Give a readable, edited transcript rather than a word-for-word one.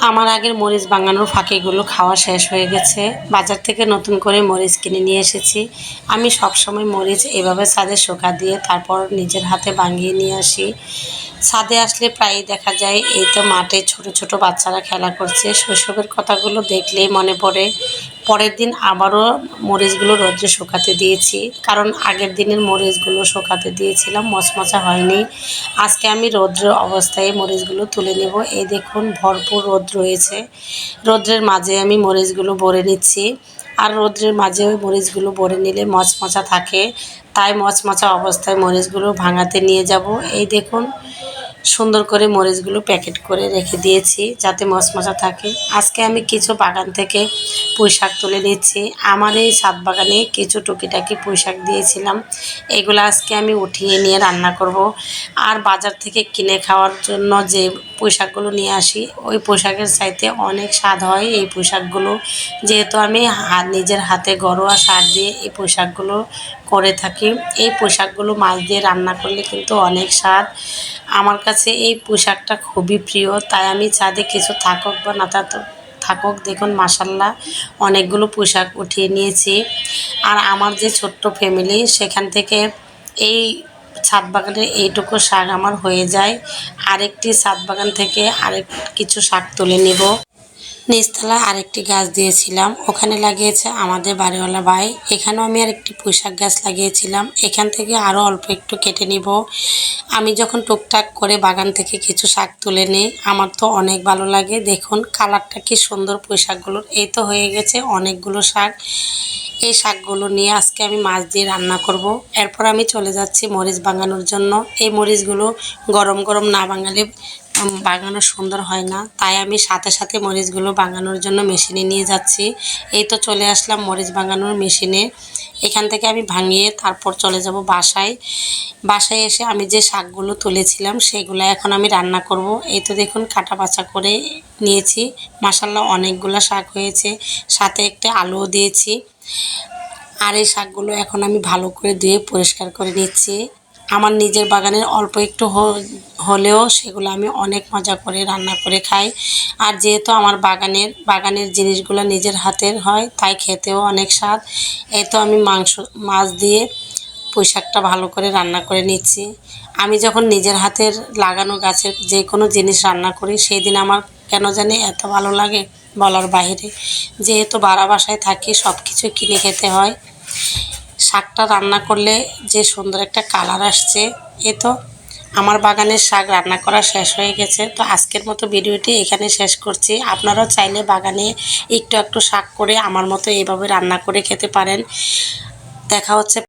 আমার আগের মরিচ বাঙানোর ফাঁকিগুলো খাওয়া শেষ হয়ে গেছে। বাজার থেকে নতুন করে মরিচ কিনে নিয়ে এসেছি। আমি সবসময় মরিচ এভাবে ছাদে শুকা দিয়ে তারপর নিজের হাতে ভাঙিয়ে নিয়ে আসি। ছাদে আসলে প্রায়ই দেখা যায় এই তো মাঠে ছোট ছোট বাচ্চারা খেলা করছে। শৈশবের কথাগুলো দেখলেই মনে পড়ে। পরের দিন আবারও মরিচগুলো রৌদ্রে শুকাতে দিয়েছি, কারণ আগের দিনের মরিচগুলো শুকাতে দিয়েছিলাম, মচমচা হয়নি। আজকে আমি রৌদ্র অবস্থায় মরিচগুলো তুলে নেব। এই দেখুন ভরপুর রোদ রয়েছে। রৌদ্রের মাঝে আমি মরিচগুলো ভরে নিচ্ছি। আর রৌদ্রের মাঝে ওই মরিচগুলো ভরে নিলে মচমচা থাকে, তাই মচমচা অবস্থায় মরিচগুলো ভাঙাতে নিয়ে যাব। এই দেখুন সুন্দর করে মরিচগুলো প্যাকেট করে রেখে দিয়েছি যাতে মচমচা থাকে। আজকে আমি কিছু বাগান থেকে পুঁই শাক তুলে নিচ্ছি। আমার এই ছাদ বাগানে কিছু টুকিটাকি পুঁই শাক দিয়েছিলাম, এগুলো আজকে আমি উঠিয়ে নিয়ে রান্না করব। আর বাজার থেকে কিনে খাওয়ার জন্য যে পুঁই শাকগুলো নিয়ে আসি, ওই পুঁই শাকের চাইতে অনেক স্বাদ হয় এই পুঁই শাকগুলো। যেহেতু আমি নিজের হাতে ঘরোয়া সার দিয়ে এই পুঁই শাকগুলো করে থাকি। এই পুঁই শাকগুলো মাছ দিয়ে রান্না করলে কিন্তু অনেক স্বাদ। আমার কাছে এই পুঁই শাকটা খুবই প্রিয়, তাই আমি ছাদে কিছু থাকুক বা না থাকুক, দেখুন মাশাল্লাহ অনেকগুলো পুঁই শাক উঠিয়ে নিয়েছি। আর আমার যে ছোট্ট ফ্যামিলি, সেখান থেকে এই ছাদ বাগানের এইটুকু শাক আমার হয়ে যায়। আরেকটি ছাদ বাগান থেকে আরেক কিছু শাক তুলে নেব। নিচতলায় আরেকটি গাছ দিয়েছিলাম, ওখানে লাগিয়েছে আমাদের বাড়িওয়ালা ভাই। এখানেও আমি আরেকটি পুঁই শাক গাছ লাগিয়েছিলাম, এখান থেকে আরও অল্প একটু কেটে নিব। আমি যখন টুকটাক করে বাগান থেকে কিছু শাক তুলে নিই, আমার তো অনেক ভালো লাগে। দেখুন কালারটা কি সুন্দর পুঁই শাকগুলোর। এই তো হয়ে গেছে অনেকগুলো শাক। এই শাকগুলো নিয়ে আজকে আমি মাছ দিয়ে রান্না করব। এরপর আমি চলে যাচ্ছি মরিচ ভাঙানোর জন্য। এই মরিচগুলো গরম গরম না ভাঙালে বাগানো সুন্দর হয় না, তাই আমি সাথে সাথে মরিচগুলো ভাঙানোর জন্য মেশিনে নিয়ে যাচ্ছি। এই তো চলে আসলাম মরিচ ভাঙানোর মেশিনে। এখান থেকে আমি ভাঙিয়ে তারপর চলে যাব বাসায়। বাসায় এসে আমি যে শাকগুলো তুলেছিলাম সেগুলো এখন আমি রান্না করব। এই তো দেখুন কাটা বাছা করে নিয়েছি, মাশাল্লাহ অনেকগুলো শাক হয়েছে, সাথে একটা আলুও দিয়েছি। আর এই শাকগুলো এখন আমি ভালো করে ধুয়ে পরিষ্কার করে নিচ্ছি। আমার নিজের বাগানের অল্প একটু হলেও সেগুলো আমি অনেক মজা করে রান্না করে খাই। আর যেহেতু আমার বাগানের জিনিসগুলো নিজের হাতের হয়, তাই খেতেও অনেক স্বাদ। এই তো আমি মাছ দিয়ে পুঁই শাকটা ভালো করে রান্না করে নিচ্ছি। আমি যখন নিজের হাতের লাগানো গাছের যে কোনো জিনিস রান্না করি, সেই দিন আমার কেন জানি এত ভালো লাগে বলার বাইরে। যেহেতু ভাড়া বাসায় থাকি, সব কিছু কিনে খেতে হয়। শাকটা রান্না করলে যে সুন্দর একটা কালার আসছে। এ তো আমার বাগানের শাক রান্না করা শেষ হয়ে গেছে। তো আজকের মতো ভিডিওটি এখানে শেষ করছি। আপনারাও চাইলে বাগানে একটু একটু শাক করে আমার মতো এইভাবে রান্না করে খেতে পারেন। দেখা হচ্ছে